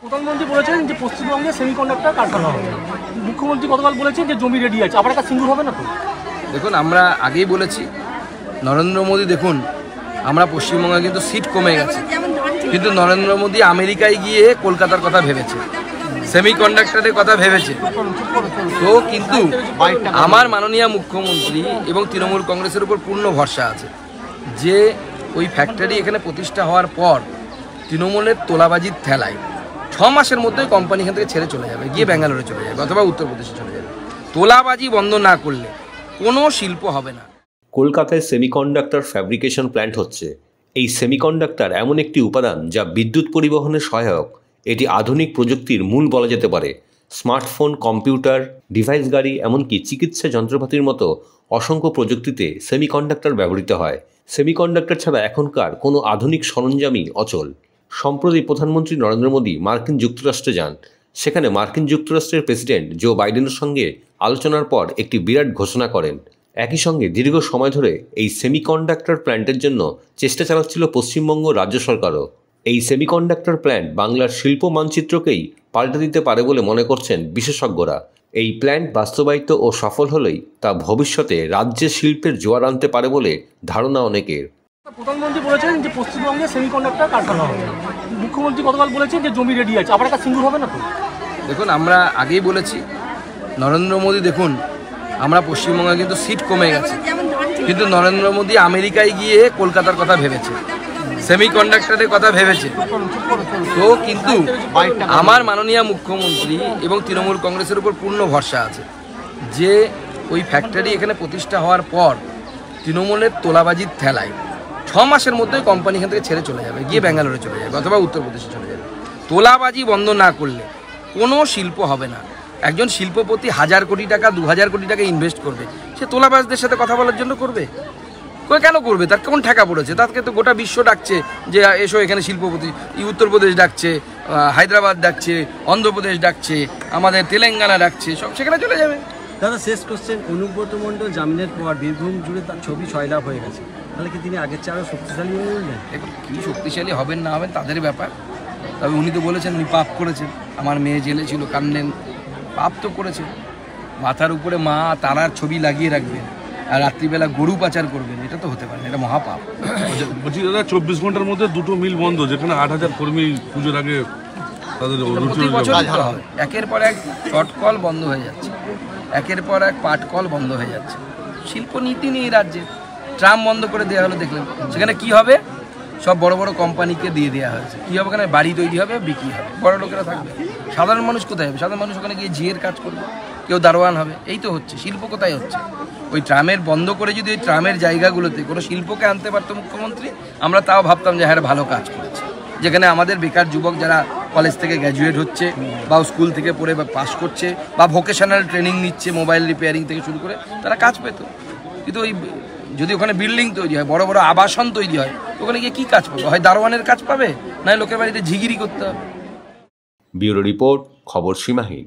প্রধানমন্ত্রী বলেছেন যে পশ্চিমবঙ্গে সেমিকন্ডাক্টর কারখানা হবে। মুখ্যমন্ত্রী গতকাল বলেছেন যে জমি রেডি আছে, আবার একটা সিঙ্গুর হবে না তো? দেখুন, আমরা আগেই বলেছি, নরেন্দ্র মোদী দেখুন, আমরা পশ্চিমবঙ্গে কিন্তু সিট কমে গেছে, কিন্তু নরেন্দ্র মোদী আমেরিকায় গিয়ে কলকাতার কথা ভেবেছে, সেমিকন্ডাক্টরের কথা ভেবেছে। তো কিন্তু আমার মাননীয় মুখ্যমন্ত্রী এবং তৃণমূল কংগ্রেসের উপর পূর্ণ ভরসা আছে যে ওই ফ্যাক্টরি এখানে প্রতিষ্ঠা হওয়ার পর তৃণমূলের তোলাবাজির ঠেলায় 6 মাসের মধ্যেই কোম্পানি এখান থেকে ছেড়ে চলে যাবে, গিয়ে ব্যাঙ্গালোরে চলে যাবে অথবা উত্তরপ্রদেশে চলে যাবে। তোলাবাজি বন্ধ না করলে কোনো শিল্প হবে না। কলকাতায় সেমিকন্ডাক্টর ফ্যাব্রিকেশন প্ল্যান্ট হচ্ছে। এই সেমিকন্ডাক্টর এমন একটি উপাদান যা বিদ্যুৎ পরিবহনে সহায়ক। এটি আধুনিক প্রযুক্তির মূল বলা যেতে পারে। স্মার্টফোন, কম্পিউটার, ডিভাইস গাড়ি, এমনকি চিকিৎসা যন্ত্রপাতির মতো অসংখ্য প্রযুক্তিতে সেমিকন্ডাক্টর ব্যবহৃত হয়। সেমিকন্ডাক্টর ছাড়া এখনকার কোনো আধুনিক সরঞ্জামই অচল। সম্প্রতি প্রধানমন্ত্রী নরেন্দ্র মোদী মার্কিন যুক্তরাষ্ট্রে যান। সেখানে মার্কিন যুক্তরাষ্ট্রের প্রেসিডেন্ট জো বাইডেনের সঙ্গে আলোচনার পর একটি বিরাট ঘোষণা করেন। একই সঙ্গে দীর্ঘ সময় ধরে এই সেমিকন্ডাক্টর প্ল্যান্টের জন্য চেষ্টা চালাচ্ছিল পশ্চিমবঙ্গ রাজ্য সরকারও। এই সেমিকন্ডাক্টর প্ল্যান্ট বাংলার শিল্প মানচিত্রকেই পাল্টে দিতে পারে বলে মনে করছেন বিশেষজ্ঞরা। এই প্ল্যান্ট বাস্তবায়িত ও সফল হলেই তা ভবিষ্যতে রাজ্যে শিল্পের জোয়ার আনতে পারে বলে ধারণা অনেকের। প্রধানমন্ত্রী বলেছেন যে পশ্চিমবঙ্গে সেমিকন্ডাক্টর কারখানা হবে। মুখ্যমন্ত্রী গতকাল বলেছেন যে জমি রেডি আছে, আবার একটা সিঙ্গুর হবে না তো? দেখুন, আমরা আগেই বলেছি, নরেন্দ্র মোদী দেখুন, আমরা পশ্চিমবঙ্গে কিন্তু সিট কমে গেছে, কিন্তু নরেন্দ্র মোদী আমেরিকায় গিয়ে কলকাতার কথা ভেবেছে, সেমিকন্ডাক্টরের কথা ভেবেছে। তো কিন্তু আমার মাননীয় মুখ্যমন্ত্রী এবং তৃণমূল কংগ্রেসের উপর পূর্ণ ভরসা আছে যে ওই ফ্যাক্টরি এখানে প্রতিষ্ঠা হওয়ার পর তৃণমূলের তোলাবাজির ঠেলায় 6 মাসের মধ্যেই কোম্পানি এখান থেকে ছেড়ে চলে যাবে, গিয়ে ব্যাঙ্গালোরে চলে যাবে অথবা উত্তরপ্রদেশে চলে যাবে। তোলাবাজি বন্ধ না করলে কোনো শিল্প হবে না। একজন শিল্পপতি 1000 কোটি টাকা 2000 কোটি টাকা ইনভেস্ট করবে, সে তোলাবাজদের সাথে কথা বলার জন্য করবে? কেন করবে? তার কোন ঠেকা পড়েছে? তাকে তো গোটা বিশ্ব ডাকছে যে এসো এখানে শিল্পপতি। উত্তরপ্রদেশ ডাকছে, হায়দ্রাবাদ ডাকছে, অন্ধ্রপ্রদেশ ডাকছে, আমাদের তেলেঙ্গানা ডাকছে, সব সেখানে চলে যাবে। দাদা, শেষ কোশ্চেন, অনুব্রত মণ্ডল জামিনের পর বীরভূম জুড়ে তার ছবি ছয়লাভ হয়ে গেছে, তাহলে কি তিনি আগের চেয়ে আরও শক্তিশালী হয়ে উঠলেন? এখন কী শক্তিশালী হবেন না হবেন তাদের ব্যাপার। তবে উনি তো বলেছেন উনি পাপ করেছেন। আমার মেয়ে জেলে ছিল, কান্দেন, পাপ তো করেছেন। মাথার উপরে মা তারার ছবি লাগিয়ে রাখবেন আর রাত্রিবেলা গরু পাচার করবেন, এটা তো হতে পারে না, এটা মহাপাপ। বলছি দাদা, 24 ঘন্টার মধ্যে 2টো মিল বন্ধ, যেখানে 8000 কর্মী পুজোর আগে তাদের প্রতি বছর হয়। একের পর এক শর্ট কল বন্ধ হয়ে যাচ্ছে, একের পর এক পাট কল বন্ধ হয়ে যাচ্ছে। শিল্পনীতি নেই রাজ্যে। ট্রাম বন্ধ করে দেওয়া হলো, দেখলেন সেখানে কি হবে? সব বড় বড় কোম্পানিকে দিয়ে দেওয়া হয়েছে। কী হবে? ওখানে বাড়ি তৈরি হবে, বিক্রি হবে, বড় লোকেরা থাকবে। সাধারণ মানুষ কোথায় হবে? সাধারণ মানুষ ওখানে গিয়ে জিয়ের কাজ করবে, কেউ দারোয়ান হবে। এই তো হচ্ছে। শিল্প কোথায় হচ্ছে? ওই ট্রামের বন্ধ করে যদি ওই ট্রামের জায়গাগুলোতে কোনো শিল্পকে আনতে পারতো মুখ্যমন্ত্রী, আমরা তাও ভাবতাম যে হ্যাঁ ভালো কাজ করেছে। যেখানে আমাদের বেকার যুবক যারা কলেজ থেকে গ্র্যাজুয়েট হচ্ছে বা স্কুল থেকে পড়ে বা পাস করছে বা ভোকেশনাল ট্রেনিং নিচ্ছে, মোবাইল রিপেয়ারিং থেকে শুরু করে, তারা কাজ পেত। কিন্তু ওই যদি ওখানে বিল্ডিং তৈরি হয়, বড় বড় আবাসন তৈরি হয়, ওখানে গিয়ে কী কাজ পাবে? হয় দারোয়ানের কাজ পাবে, নয় লোকের বাড়িতে ঝিগিরি করতে হবে। ব্যুরো রিপোর্ট, খবর সীমাহীন।